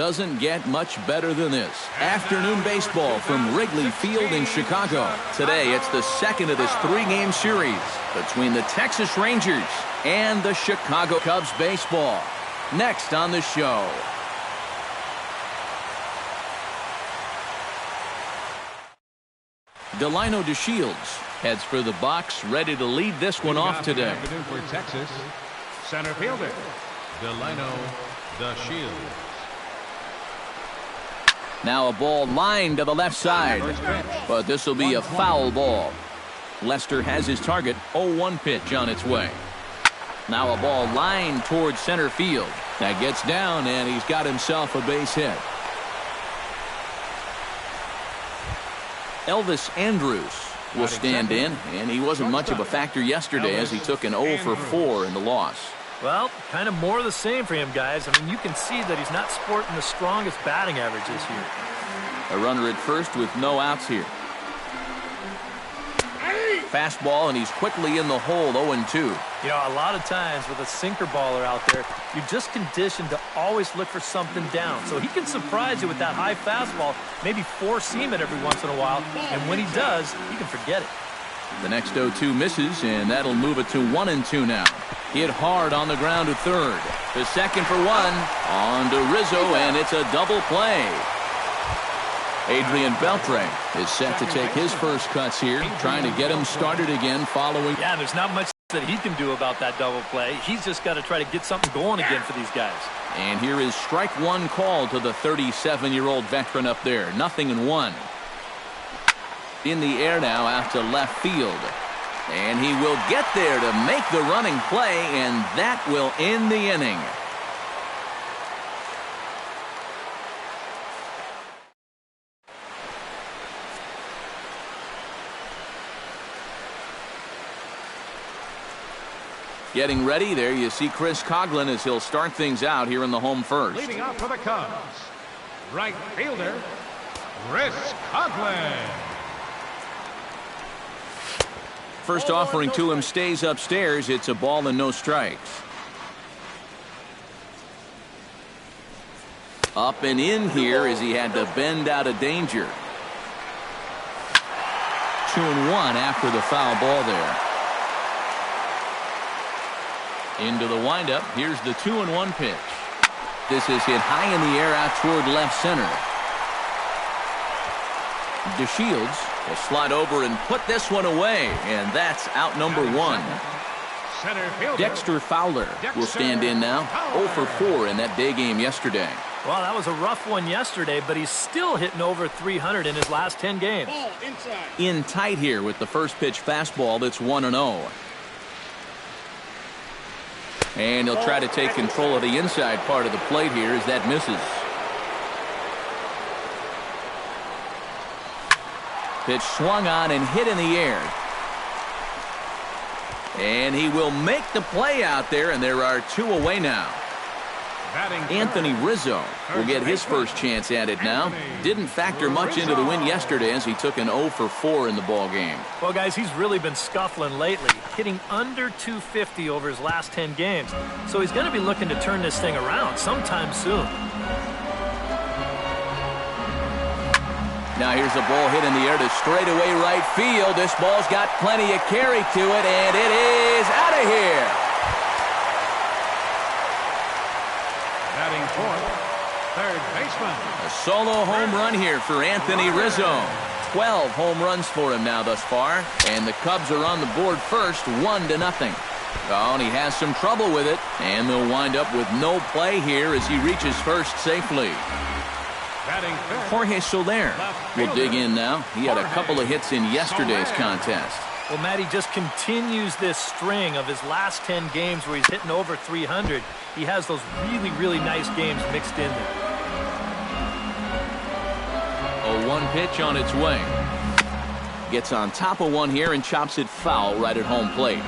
Doesn't get much better than this. Afternoon baseball from Wrigley Field in Chicago. Today, it's the second of this three-game series between the Texas Rangers and the Chicago Cubs baseball. Next on the show. Delino DeShields heads for the box, ready to lead this one off today. For Texas, center fielder, Delino DeShields. Now a ball lined to the left side, but this will be a foul ball. Lester has his target. 0-1 pitch on its way. Now a ball lined towards center field. That gets down, and he's got himself a base hit. Elvis Andrus will stand in, and he wasn't much of a factor yesterday as he took an 0 for 4 in the loss. Well, kind of more of the same for him, guys. I mean, you can see that he's not sporting the strongest batting average this year. A runner at first with no outs here. Fastball, and he's quickly in the hole, 0-2. You know, a lot of times with a sinker baller out there, you're just conditioned to always look for something down. So he can surprise you with that high fastball, maybe four-seam it every once in a while, and when he does, you can forget it. The next 0-2 misses, and that'll move it to 1-2 now. Hit hard on the ground to third. To second for one. On to Rizzo, and it's a double play. Adrian Beltre is set to take his first cuts here, trying to get him started again following. Yeah, there's not much that he can do about that double play. He's just got to try to get something going again for these guys. And here is strike one call to the 37-year-old veteran up there. 0-1. In the air now out to left field. And he will get there to make the running play, and that will end the inning. Getting ready there, you see Chris Coghlan as he'll start things out here in the home first. Leading off for the Cubs, right fielder, Chris Coghlan. First offering to him stays upstairs. It's a ball and no strikes. Up and in here as he had to bend out of danger. 2-1 after the foul ball there. Into the windup. Here's the 2-1 pitch. This is hit high in the air out toward left center. DeShields will slide over and put this one away, and that's out number one. Dexter Fowler will stand in now. 0 for 4 in that day game yesterday. Well, that was a rough one yesterday, but he's still hitting over 300 in his last 10 games. In tight here with the first pitch fastball that's 1-0. And he'll try to take control of the inside part of the plate here as that misses. Pitch swung on and hit in the air. And he will make the play out there, and there are two away now. Anthony Rizzo will get his first chance at it now. Didn't factor much into the win yesterday as he took an 0 for 4 in the ball game. Well, guys, he's really been scuffling lately, hitting under 250 over his last 10 games. So he's going to be looking to turn this thing around sometime soon. Now here's a ball hit in the air to straightaway right field. This ball's got plenty of carry to it, and it is out of here. Batting fourth, third baseman. A solo home run here for Anthony Rizzo. 12 home runs for him now thus far, and the Cubs are on the board first, 1-0. Oh, and he has some trouble with it, and they'll wind up with no play here as he reaches first safely. Jorge Soler will dig in now. He had a couple of hits in yesterday's contest. Well, Matt, he just continues this string of his last 10 games where he's hitting over 300. He has those really, really nice games mixed in there. A 1 pitch on its way. Gets on top of one here and chops it foul right at home plate.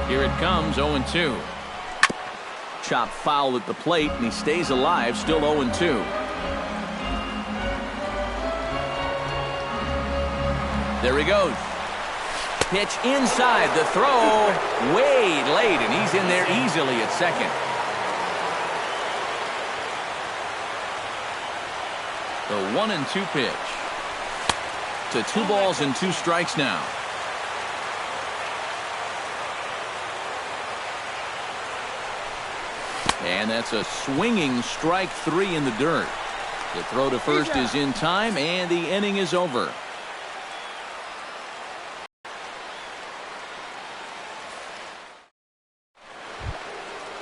Here it comes, 0-2. Chop foul at the plate, and he stays alive, still 0-2. There he goes. Pitch inside, the throw way late, and he's in there easily at second. The 1-2 pitch. To 2 balls and 2 strikes now. And that's a swinging strike 3 in the dirt. The throw to first is in time, and the inning is over.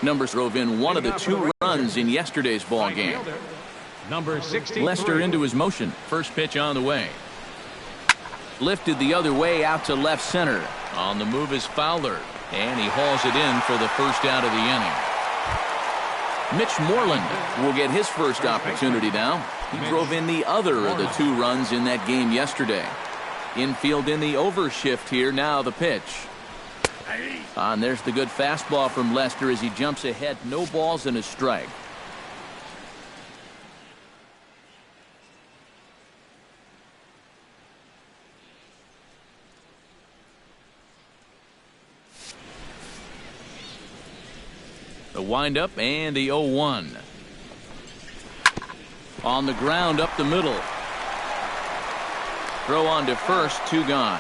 Numbers drove in one of the 2 runs in yesterday's ball game. Number 63. Lester into his motion. First pitch on the way. Lifted the other way out to left center. On the move is Fowler, and he hauls it in for the first out of the inning. Mitch Moreland will get his first opportunity now. He drove in the other of the 2 runs in that game yesterday. Infield in the overshift here. Now the pitch. And there's the good fastball from Lester as he jumps ahead. No balls and a strike. The windup and the 0-1. On the ground up the middle. Throw on to first, 2 gone.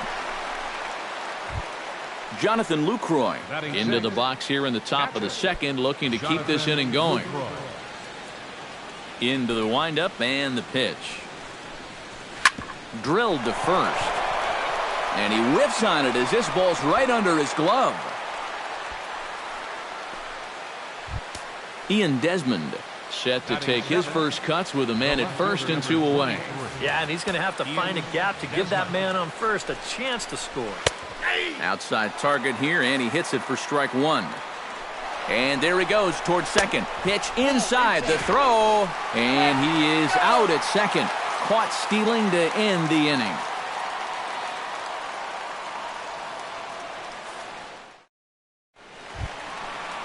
Jonathan Lucroy into the box here in the top of the second, looking to keep this inning going. Into the windup and the pitch. Drilled to first. And he whiffs on it as this ball's right under his glove. Ian Desmond set to take his first cuts with a man at first and 2 away. Yeah, and he's going to have to find a gap to give that man on first a chance to score. Outside target here, and he hits it for strike 1. And there he goes towards second. Pitch inside, the throw, and he is out at second. Caught stealing to end the inning.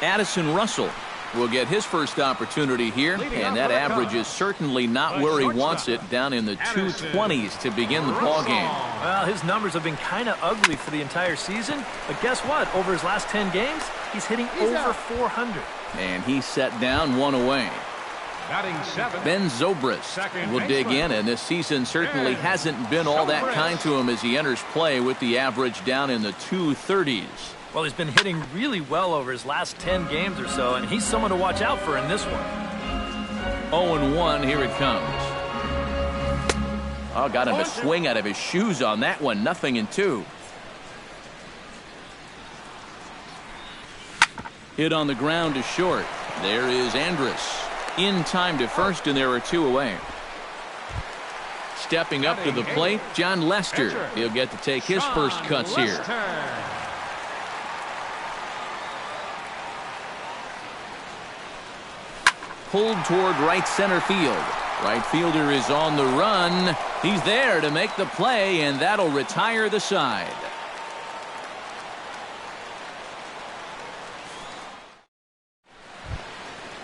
Addison Russell will get his first opportunity here, and that average is certainly not where he wants it, down in the 220s to begin the ball game. Well, his numbers have been kind of ugly for the entire season, but guess what? Over his last 10 games, he's hitting over 400. And he's set down 1 away. Ben Zobrist will dig in, and this season certainly hasn't been all that kind to him as he enters play with the average down in the 230s. Well, he's been hitting really well over his last 10 games or so, and he's someone to watch out for in this one. 0-1, here it comes. Oh, got him to swing out of his shoes on that one. 0-2. Hit on the ground to short. There is Andrus. In time to first, and there are 2 away. Stepping up to the plate, John Lester. He'll get to take his first cuts here. Pulled toward right center field. Right fielder is on the run. He's there to make the play, and that'll retire the side.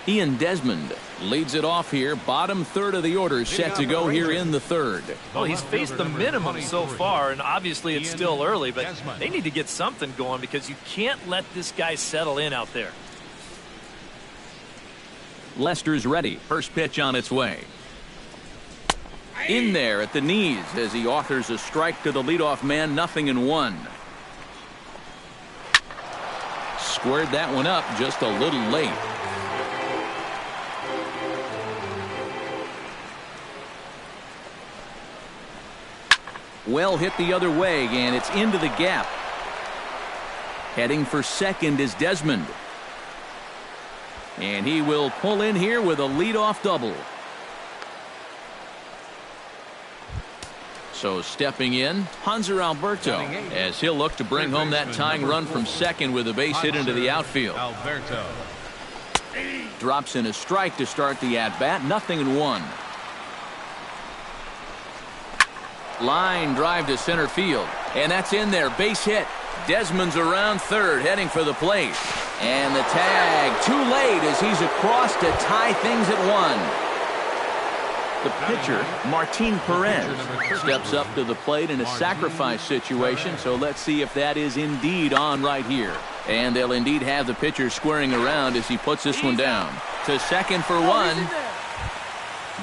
Ian Desmond leads it off here. Bottom third of the order set to go here in the third. Well, he's faced the minimum so far, and obviously it's still early, but they need to get something going because you can't let this guy settle in out there. Lester's ready. First pitch on its way. In there at the knees as he authors a strike to the leadoff man. 0-1. Squared that one up just a little late. Well hit the other way, and it's into the gap. Heading for second is Desmond. And he will pull in here with a leadoff double. So stepping in, Hanser Alberto, as he'll look to bring home that tying run from second with a base hit into the outfield. Drops in a strike to start the at-bat. 0-1. Line drive to center field, and that's in there. Base hit. Desmond's around third, heading for the plate. And the tag too late as he's across to tie things at 1. The pitcher, Martin Perez, steps up to the plate in a sacrifice situation, so let's see if that is indeed on right here. And they'll indeed have the pitcher squaring around as he puts this one down. To second for one.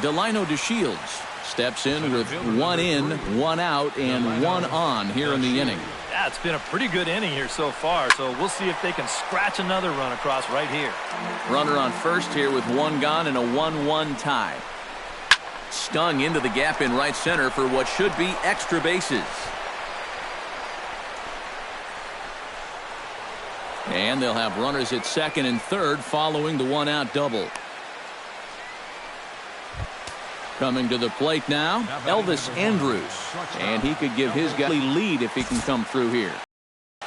Delino DeShields steps in with 1 in, 1 out, and 1 on here in the inning. Yeah, it's been a pretty good inning here so far, so we'll see if they can scratch another run across right here. Runner on first here with 1 gone and a 1-1 tie. Stung into the gap in right center for what should be extra bases. And they'll have runners at second and third following the 1-out double. Coming to the plate now, Elvis Andrus. And he could give his guy lead if he can come through here.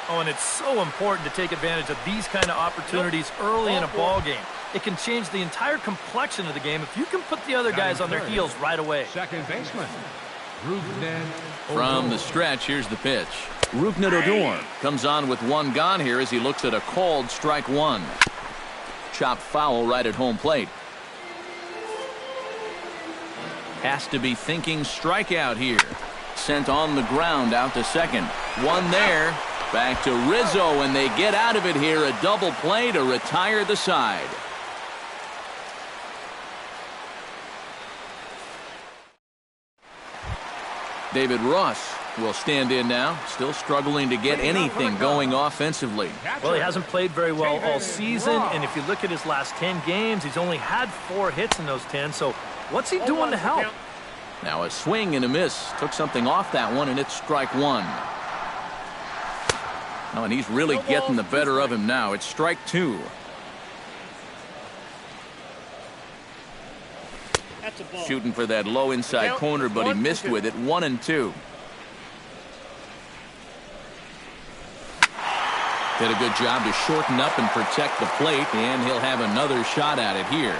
Oh, and it's so important to take advantage of these kind of opportunities early in a ball game. It can change the entire complexion of the game if you can put the other guys on their heels right away. Second baseman. From the stretch, here's the pitch. Rougned Odor comes on with 1 gone here as he looks at a called strike 1. Chopped foul right at home plate. Has to be thinking strikeout here. Sent on the ground out to second. 1 there. Back to Rizzo, and they get out of it here. A double play to retire the side. David Ross will stand in now, still struggling to get anything going offensively. Well, he hasn't played very well all season, and if you look at his last 10 games, he's only had 4 hits in those 10, so what's he doing to help? Now a swing and a miss. Took something off that one, and it's strike 1. Oh, and he's really getting the better of him now. It's strike 2. Shooting for that low inside corner, but he missed with it. 1-2. Did a good job to shorten up and protect the plate, and he'll have another shot at it here.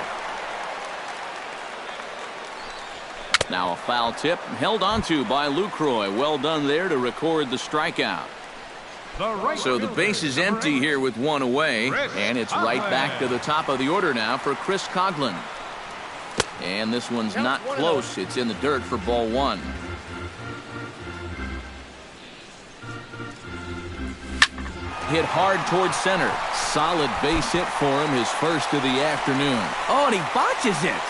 Now a foul tip held onto by Lucroy. Well done there to record the strikeout. So the base is empty here with 1 away, and it's right back to the top of the order now for Chris Coghlan. And this one's not close. It's in the dirt for ball 1. Hit hard towards center. Solid base hit for him, his first of the afternoon. Oh, and he botches it.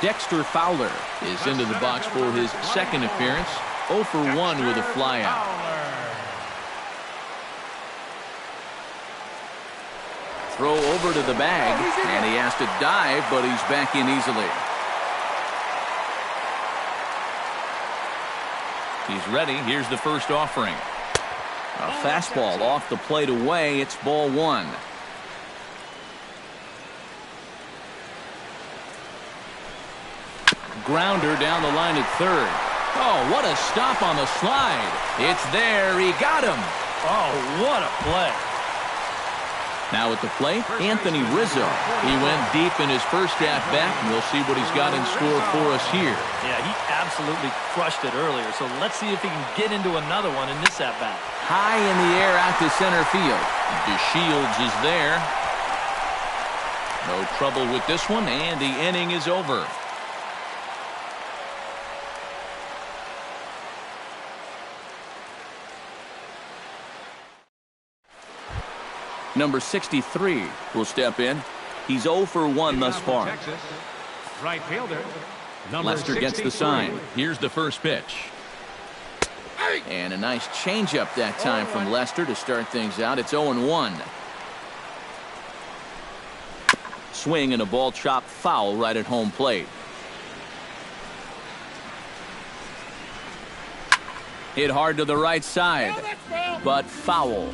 Dexter Fowler is into the box for his second appearance. 0 for 1 with a flyout. Throw over to the bag, and he has to dive, but he's back in easily. He's ready. Here's the first offering. A fastball off the plate away. It's ball 1. Grounder down the line at third. Oh, what a stop on the slide. It's there. He got him. Oh, what a play. Now at the plate, Anthony Rizzo. He went deep in his first at-bat, and we'll see what he's got in store for us here. Yeah, he absolutely crushed it earlier, so let's see if he can get into another one in this at-bat. High in the air out to center field. DeShields is there. No trouble with this one, and the inning is over. Number 63 will step in. He's 0 for 1 thus far. Right fielder. Lester gets the sign. Here's the first pitch. And a nice changeup that time from Lester to start things out. It's 0-1. Swing and a ball chopped foul right at home plate. Hit hard to the right side, but foul.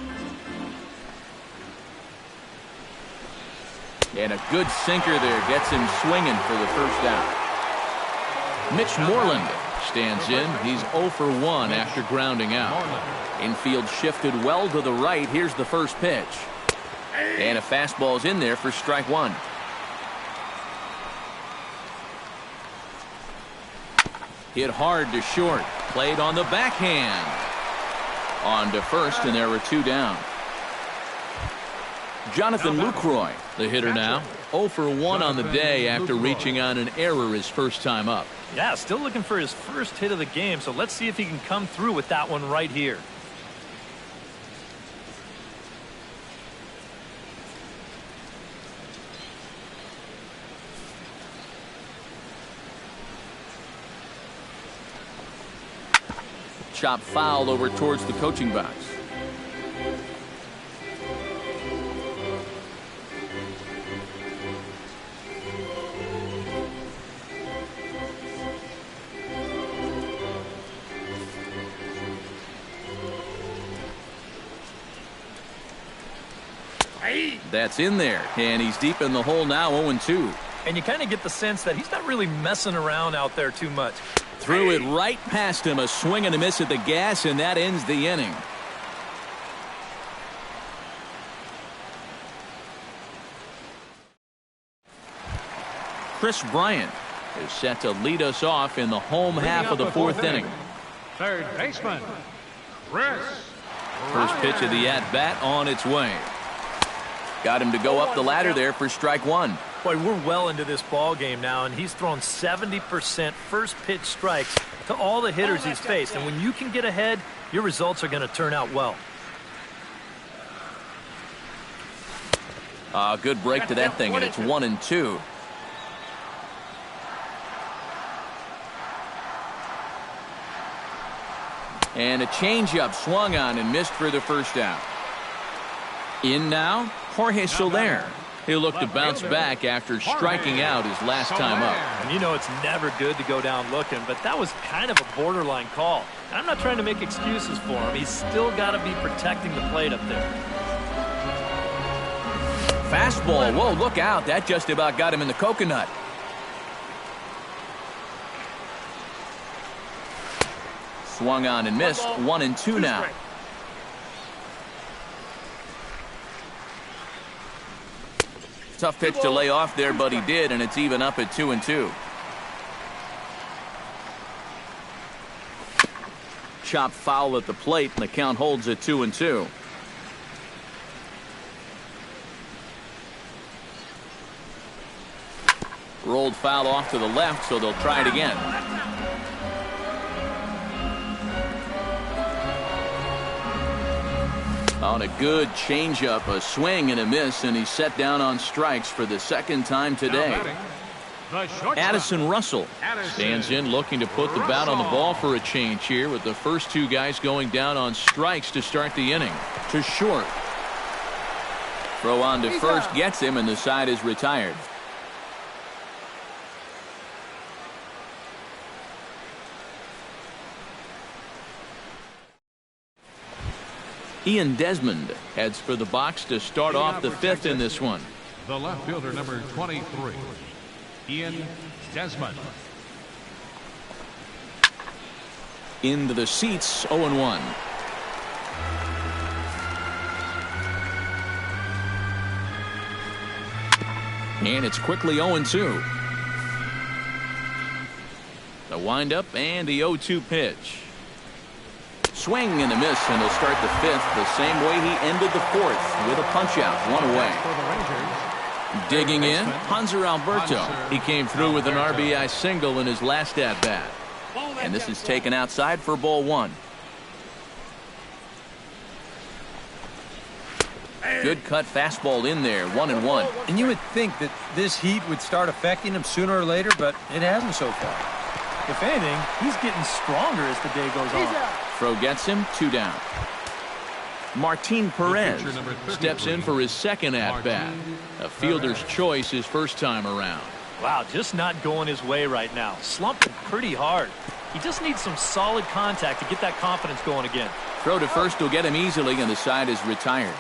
And a good sinker there gets him swinging for the first out. Mitch Moreland stands in. He's 0 for 1 after grounding out. Infield shifted well to the right. Here's the first pitch. And a fastball's in there for strike 1. Hit hard to short. Played on the backhand. On to first, and there were 2 down. Jonathan Lucroy, the hitter now. 0 for 1 on the day after reaching on an error his first time up. Yeah, still looking for his first hit of the game, so let's see if he can come through with that one right here. Chop foul over towards the coaching box. That's in there, and he's deep in the hole now, 0-2. And you kind of get the sense that he's not really messing around out there too much. Threw it right past him, a swing and a miss at the gas, and that ends the inning. Chris Bryant is set to lead us off in the home half of the fourth inning. Third baseman, Chris. First pitch of the at-bat on its way. Got him to go up the ladder there for strike one. Boy, we're well into this ball game now, and he's thrown 70% first pitch strikes to all the hitters he's faced. And when you can get ahead, your results are going to turn out well. Good break to that thing, and it's 1-2. And a changeup swung on and missed for the first out. In now, Jorge Soler. He'll look to bounce back after striking out his last time up. And you know it's never good to go down looking, but that was kind of a borderline call. I'm not trying to make excuses for him. He's still got to be protecting the plate up there. Fastball. Whoa, look out. That just about got him in the coconut. Swung on and missed. 1-2 now. Tough pitch to lay off there, but he did, and it's even up at 2-2. Chop foul at the plate, and the count holds at 2-2. Rolled foul off to the left, so they'll try it again. On a good changeup, a swing and a miss, and he's set down on strikes for the second time today. Addison Russell stands in looking to put the bat on the ball for a change here, with the first two guys going down on strikes to start the inning. To short. Throw on to first gets him, and the side is retired. Ian Desmond heads for the box to start off the fifth in this one. The left fielder, number 23, Ian Desmond. Into the seats, 0-1. And it's quickly 0-2. The windup and the 0-2 pitch. Swing and a miss, and he'll start the fifth the same way he ended the fourth, with a punch-out, one away. Digging in, Hanser Alberto. He came through with an RBI single in his last at-bat. And this is taken outside for ball one. Good cut fastball in there, 1-1. And you would think that this heat would start affecting him sooner or later, but it hasn't so far. If anything, he's getting stronger as the day goes on. Throw gets him, 2 down. Martin Perez steps in for his second at-bat. A fielder's choice his first time around. Wow, just not going his way right now. Slumping pretty hard. He just needs some solid contact to get that confidence going again. Throw to first will get him easily, and the side is retired.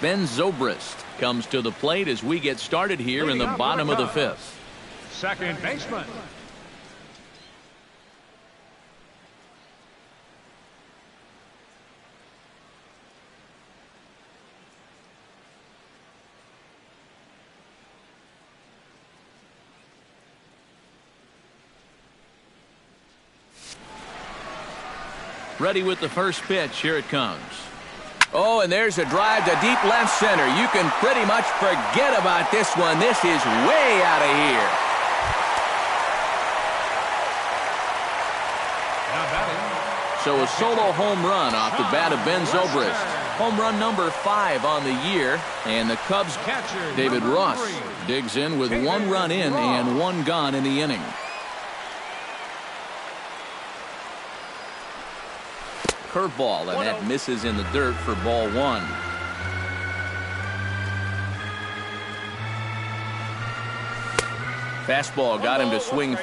Ben Zobrist comes to the plate as we get started here in the bottom of the fifth. Second baseman. Ready with the first pitch. Here it comes. Oh, and there's a drive to deep left center. You can pretty much forget about this one. This is way out of here. So a solo home run off the bat of Ben Zobrist. Home run number 5 on the year. And the Cubs catcher, David Ross, digs in with 1 run in and 1 gone in the inning. Curveball, and that misses in the dirt for ball 1. Fastball got him to swing.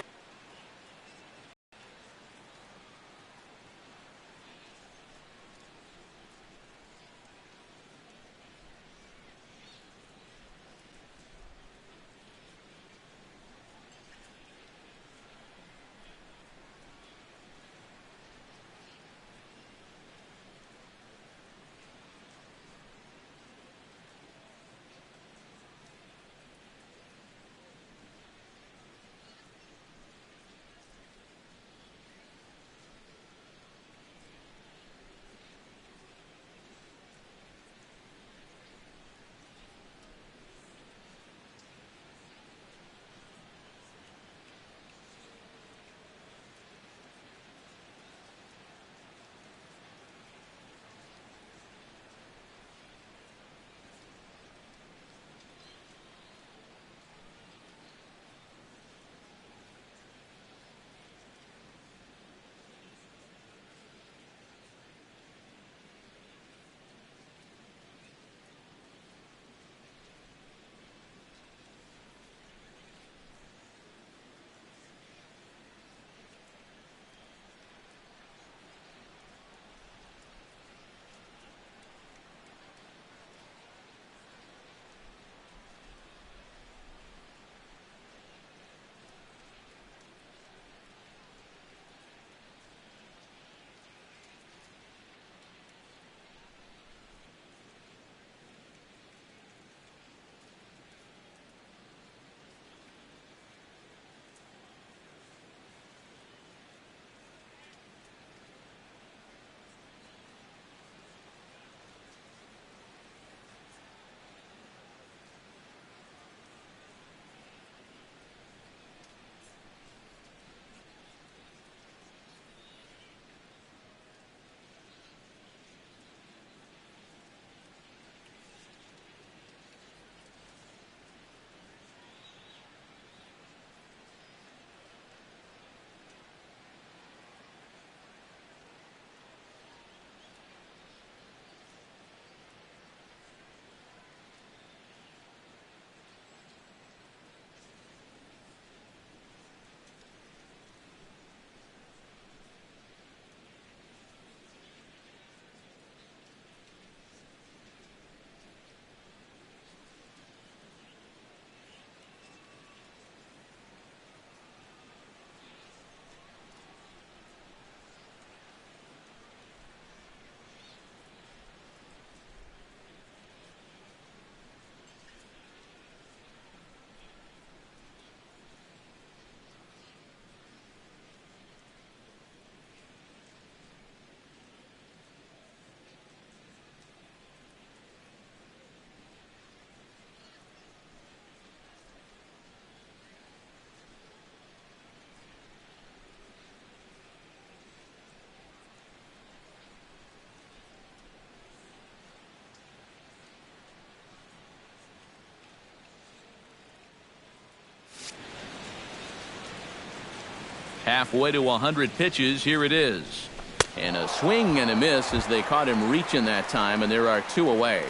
Halfway to 100 pitches. Here it is. And a swing and a miss as they caught him reaching that time, and there are 2 away.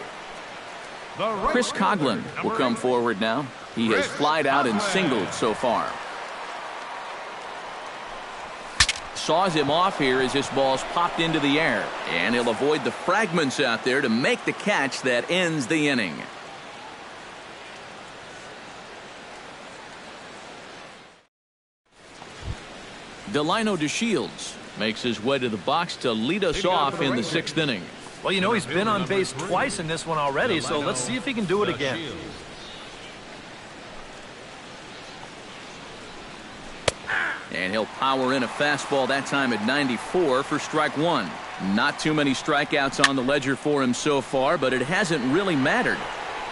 Chris Coghlan will come forward now. He has flied out and singled so far. Saws him off here as this ball's popped into the air. And he'll avoid the fragments out there to make the catch that ends the inning. Delino DeShields makes his way to the box to lead us off in the 6th inning. Well, you know, he's been on base twice in this one already, so let's see if he can do it again. And he'll power in a fastball that time at 94 for strike one. Not too many strikeouts on the ledger for him so far, but it hasn't really mattered.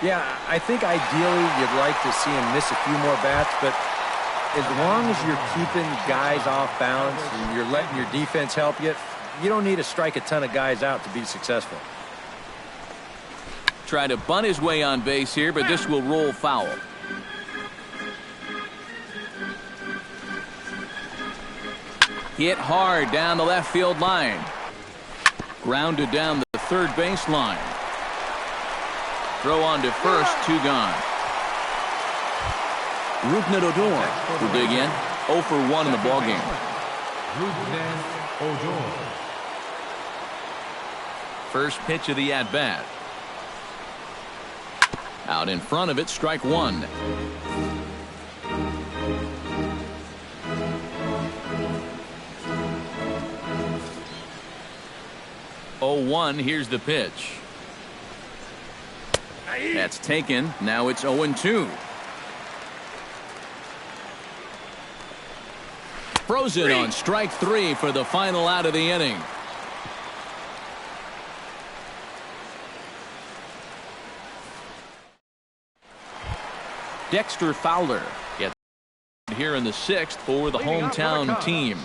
Yeah, I think ideally you'd like to see him miss a few more bats, but as long as you're keeping guys off balance and you're letting your defense help you, you don't need to strike a ton of guys out to be successful. Try to bunt his way on base here, but this will roll foul. Hit hard down the left field line. Grounded down the third base line. Throw on to first, 2 gone. Rougned Odor will dig in. 0 for 1 in the ballgame. Rougned Odor. First pitch of the at-bat. Out in front of it, strike one. Oh, 1. Here's the pitch. That's taken. Now it's 0-2. Frozen on strike 3 for the final out of the inning. Dexter Fowler gets here in the 6th for the hometown team.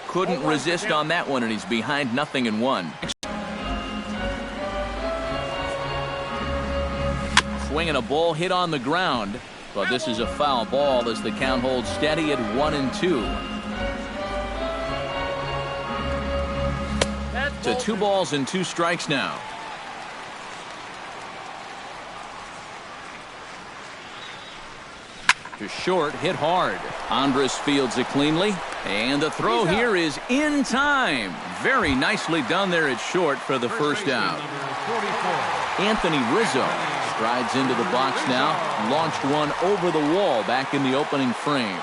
Couldn't resist on that one, and he's behind 0-1. Swinging a ball hit on the ground, but this is a foul ball as the count holds steady at 1-2. To 2 balls and 2 strikes now. To short, hit hard. Andrus fields it cleanly, and the throw here is in time. Very nicely done there at short for the first out. Anthony Rizzo strides into the box now. Launched one over the wall back in the opening frame.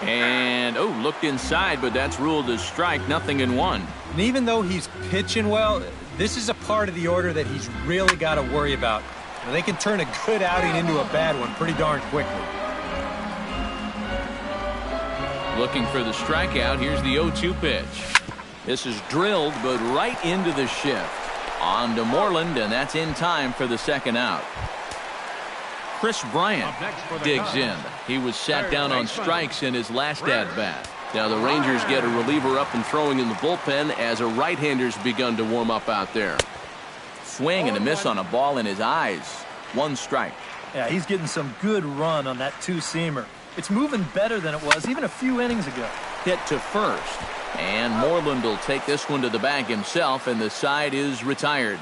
And, looked inside, but that's ruled as strike, 0-1. And even though he's pitching well, this is a part of the order that he's really got to worry about. They can turn a good outing into a bad one pretty darn quickly. Looking for the strikeout. Here's the 0-2 pitch. This is drilled, but right into the shift. On to Moreland, and that's in time for the second out. Chris Bryant digs in. He was sat down on strikes in his last at-bat. Now the Rangers get a reliever up and throwing in the bullpen as a right-hander's begun to warm up out there. Swing and a miss on a ball in his eyes. 1 strike. Yeah, he's getting some good run on that 2-seamer. It's moving better than it was even a few innings ago. Hit to first. And Moreland will take this one to the bag himself, and the side is retired.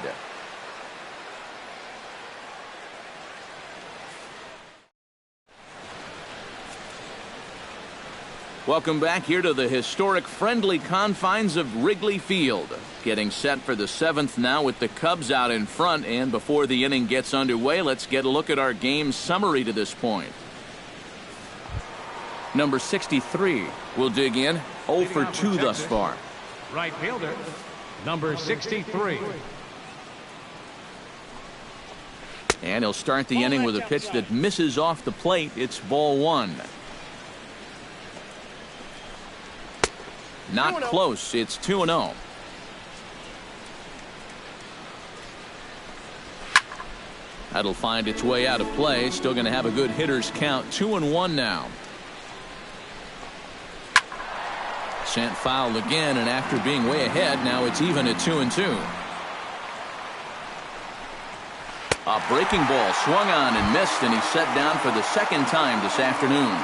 Welcome back here to the historic friendly confines of Wrigley Field. Getting set for the 7th now with the Cubs out in front, and before the inning gets underway, let's get a look at our game summary to this point. Number 63 will dig in. 0 for 2 thus far. Right fielder, number 63. And he'll start the inning with a pitch that misses off the plate. It's ball 1. Not close. It's 2-0. That'll find its way out of play. Still going to have a good hitter's count. 2-1 now. Sent foul again, and after being way ahead, now it's even at 2-2. A breaking ball swung on and missed, and he's set down for the 2nd time this afternoon.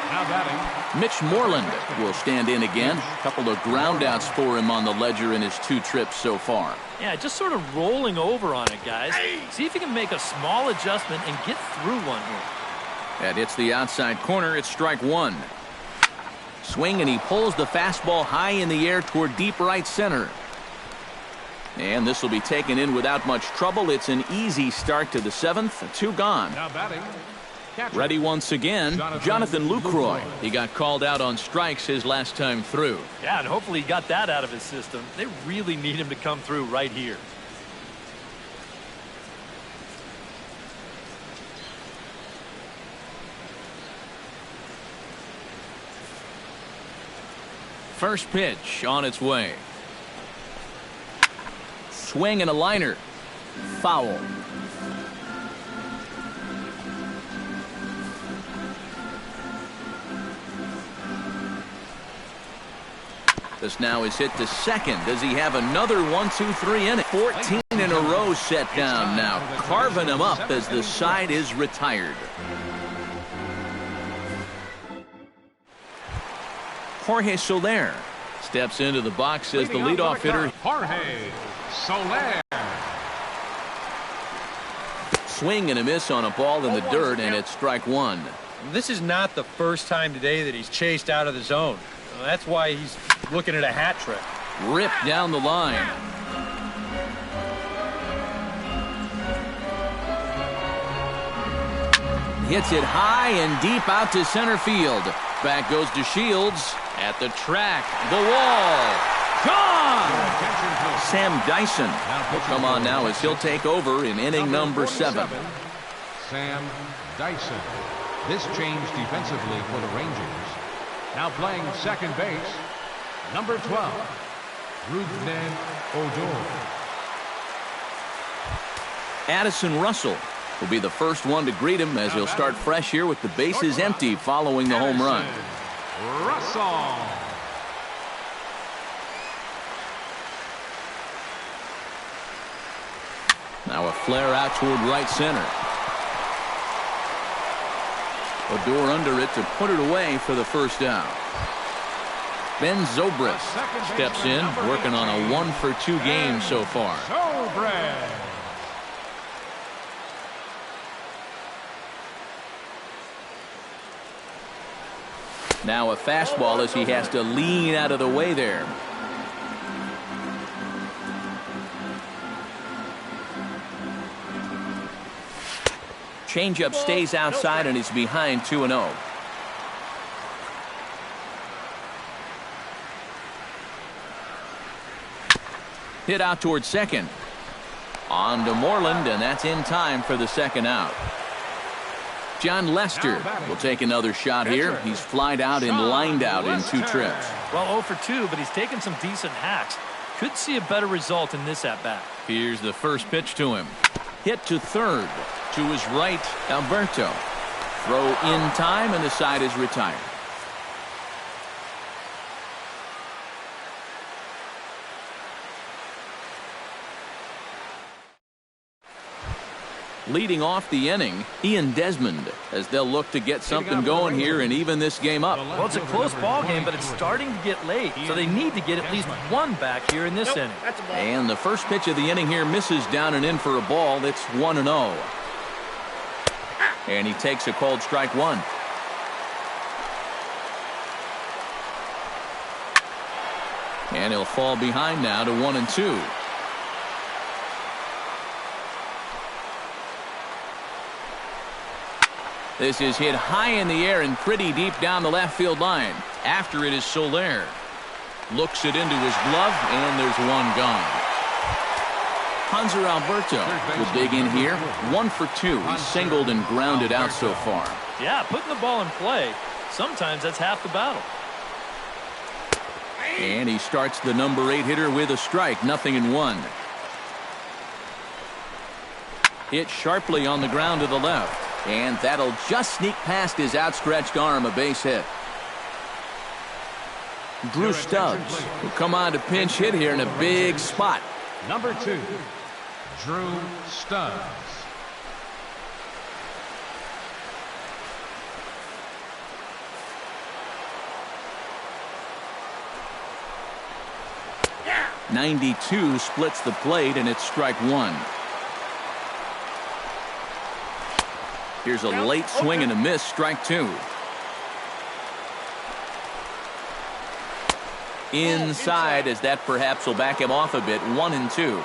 Now batting, Mitch Moreland will stand in again. A couple of groundouts for him on the ledger in his 2 trips so far. Yeah, just sort of rolling over on it, guys. See if he can make a small adjustment and get through one here. That hits the outside corner. It's strike 1. Swing, and he pulls the fastball high in the air toward deep right center. And this will be taken in without much trouble. It's an easy start to the 7th. 2 gone. now batting, catcher. Ready once again, Jonathan Lucroy. He got called out on strikes his last time through. Yeah, and hopefully he got that out of his system. They really need him to come through right here. First pitch on its way. Swing and a liner. Foul. This now is hit to second. Does he have another 1-2-3 inning? 14 in a row set down now. Carving him up as the side is retired. Jorge Soler steps into the box as the leadoff hitter. Jorge Soler. Swing and a miss on a ball in the dirt, and it's strike one. This is not the first time today that he's chased out of the zone. That's why he's looking at a hat trick. Ripped down the line. Hits it high and deep out to center field. Back goes to Shields. At the track, the wall, gone! Sam Dyson will come on now as he'll take over in inning number 7. Sam Dyson. This changed defensively for the Rangers. Now playing second base, number 12, Rougned Odor. Addison Russell will be the first one to greet him as he'll start fresh here with the bases empty following the home run. Russell. Now a flare out toward right center. Odor under it to put it away for the first out. Ben Zobrist steps in, working on a 1-for-2 game so far. Zobrist. Now a fastball as he has to lean out of the way there. Changeup stays outside and he's behind 2-0. Hit out towards second. On to Moreland, and that's in time for the second out. John Lester will take another shot here. He's flied out and lined out in 2 trips. Well, 0 for 2, but he's taken some decent hacks. Could see a better result in this at-bat. Here's the first pitch to him. Hit to third. To his right, Alberto. Throw in time, and the side is retired. Leading off the inning, Ian Desmond, as they'll look to get something going here and even this game up. Well, it's a close ball game, but it's starting to get late, so they need to get at least one back here in this inning. And the first pitch of the inning here misses down and in for a ball. It's 1-0. And he takes a called strike one. And he'll fall behind now to 1-2. This is hit high in the air and pretty deep down the left field line. After it is Soler. Looks it into his glove, and there's one gone. Hanser Alberto will dig in here. 1 for 2. He's singled and grounded out so far. Yeah, putting the ball in play, sometimes that's half the battle. And he starts the number 8 hitter with a strike. 0-1. Hit sharply on the ground to the left. And that'll just sneak past his outstretched arm, a base hit. Drew Stubbs will come on to pinch hit here in a big spot. Number 2, Drew Stubbs. .92 splits the plate, and it's strike one. Here's a late swing and a miss, strike two. Inside, as that perhaps will back him off a bit. 1-2.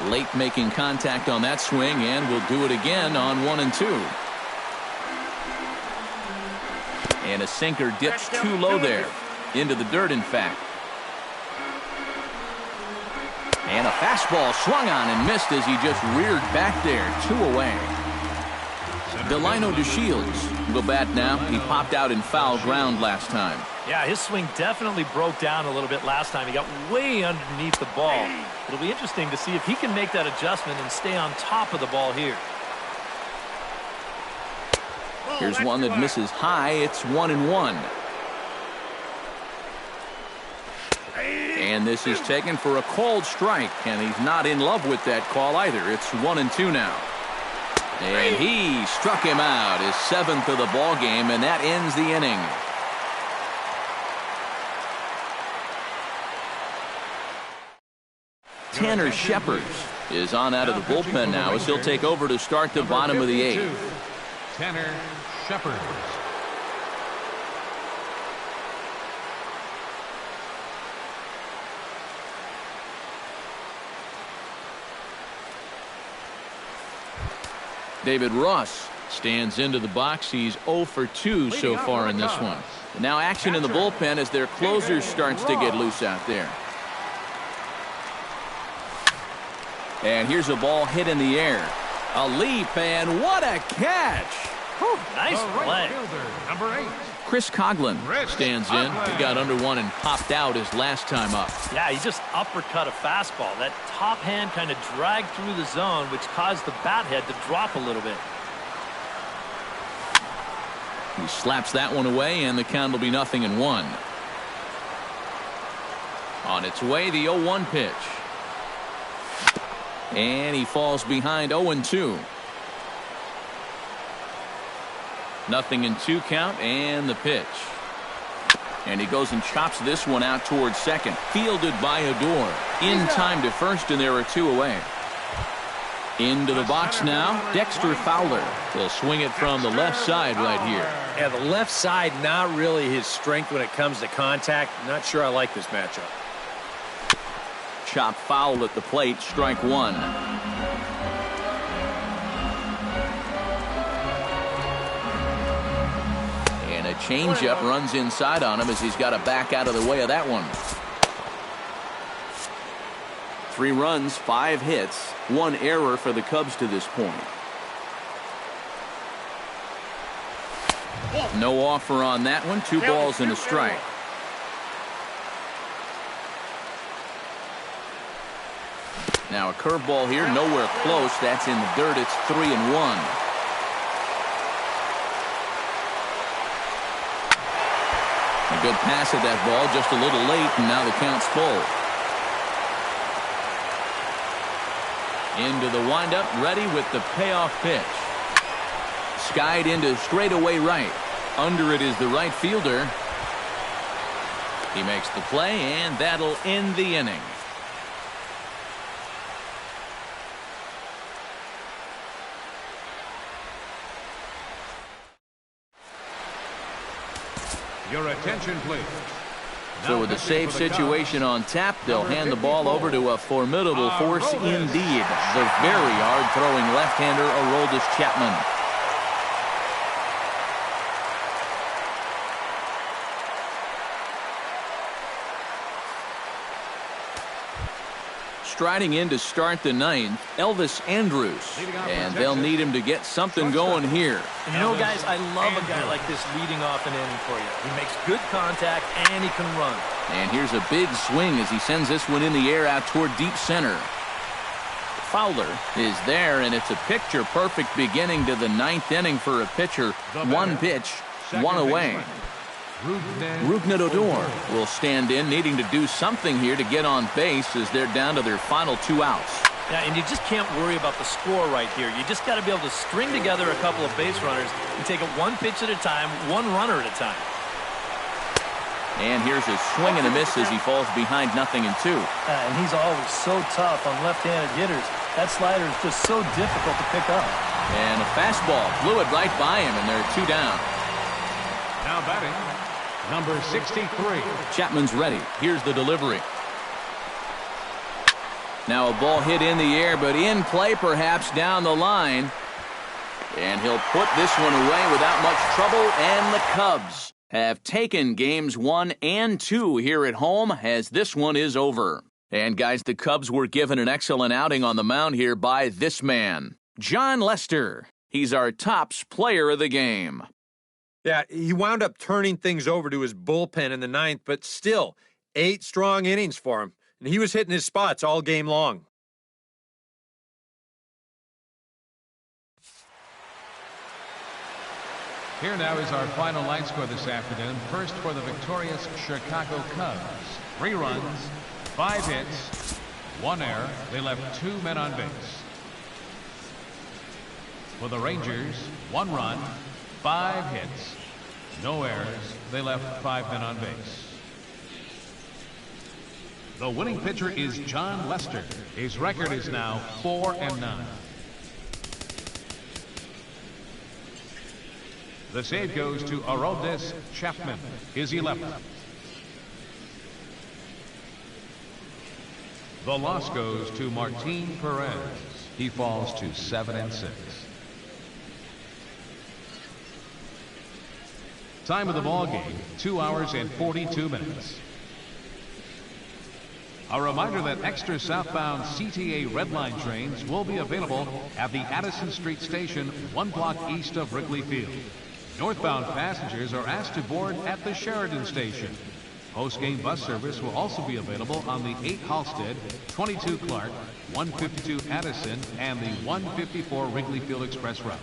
Late making contact on that swing, and will do it again on 1-2. And a sinker dips too low there. Into the dirt, in fact. And a fastball swung on and missed as he just reared back there. 2 away. Delino DeShields will bat now. He popped out in foul ground last time. Yeah, his swing definitely broke down a little bit last time. He got way underneath the ball. It'll be interesting to see if he can make that adjustment and stay on top of the ball here. Here's one that misses high. It's 1-1. And this is taken for a called strike, and he's not in love with that call either. It's 1-2 now. And he struck him out, his 7th of the ball game, and that ends the inning. Tanner Shepard is on out of the bullpen now as he'll take over to start the bottom of the 8th. Tanner Shepard. David Ross stands into the box. He's 0 for 2 so far in this one. Now action in the bullpen as their closer starts to get loose out there. And here's a ball hit in the air. A leap, and what a catch! Whew, nice play. Number 8. Chris Coughlin stands in. He got under one and popped out his last time up. Yeah, he just uppercut a fastball. That top hand kind of dragged through the zone, which caused the bat head to drop a little bit. He slaps that one away, and the count will be 0-1. On its way, the 0-1 pitch. And he falls behind 0-2. 0-2 count, and the pitch. And he goes and chops this one out towards second. Fielded by Odor. In time to first, and there are 2 away. Into the box now, Dexter Fowler. He'll swing it from the left side right here. Yeah, the left side not really his strength when it comes to contact. Not sure I like this matchup. Chop foul at the plate, strike 1. And a changeup runs inside on him as he's got to back out of the way of that one. 3 runs, 5 hits, 1 error for the Cubs to this point. No offer on that one. 2 balls and a strike. Now a curveball here, nowhere close. That's in the dirt. It's 3-1. A good pass at that ball, just a little late, and now the count's full. Into the windup, ready with the payoff pitch. Skied into straightaway right. Under it is the right fielder. He makes the play, and that'll end the inning. Your attention, please. So with the save situation on tap, they'll hand the ball over to a formidable force indeed. The very hard-throwing left-hander, Aroldis Chapman. Striding in to start the 9th, Elvis Andrus. And they'll need him to get something going here. And you know, guys, I love a guy like this leading off an inning for you. He makes good contact, and he can run. And here's a big swing as he sends this one in the air out toward deep center. Fowler is there, and it's a picture-perfect beginning to the 9th inning for a pitcher. 1 pitch, 1 away. Rougned Odor will stand in, needing to do something here to get on base as they're down to their final 2 outs. Yeah, and you just can't worry about the score right here. You just got to be able to string together a couple of base runners and take it 1 pitch at a time, 1 runner at a time. And here's a swing and a miss as he falls behind 0-2. And he's always so tough on left-handed hitters. That slider is just so difficult to pick up. And a fastball blew it right by him, and they're 2 down. Now batting, number 63. Chapman's ready. Here's the delivery. Now a ball hit in the air, but in play perhaps down the line. And he'll put this one away without much trouble, and the Cubs have taken games 1 and 2 here at home as this one is over. And guys, the Cubs were given an excellent outing on the mound here by this man, Jon Lester. He's our tops player of the game. Yeah, he wound up turning things over to his bullpen in the ninth, but still, 8 strong innings for him, and he was hitting his spots all game long. Here now is our final line score this afternoon. First for the victorious Chicago Cubs. 3 runs, 5 hits, 1 error. They left 2 men on base. For the Rangers, 1 run, 5 hits, no errors. They left 5 men on base. The winning pitcher is John Lester. His record is now 4-9. The save goes to Aroldis Chapman, his 11th. The loss goes to Martin Perez. He falls to 7-6. Time of the ball game, 2 hours and 42 minutes. A reminder that extra southbound CTA Red Line trains will be available at the Addison Street Station 1 block east of Wrigley Field. Northbound passengers are asked to board at the Sheridan Station. Post-game bus service will also be available on the 8 Halstead, 22 Clark, 152 Addison, and the 154 Wrigley Field Express routes.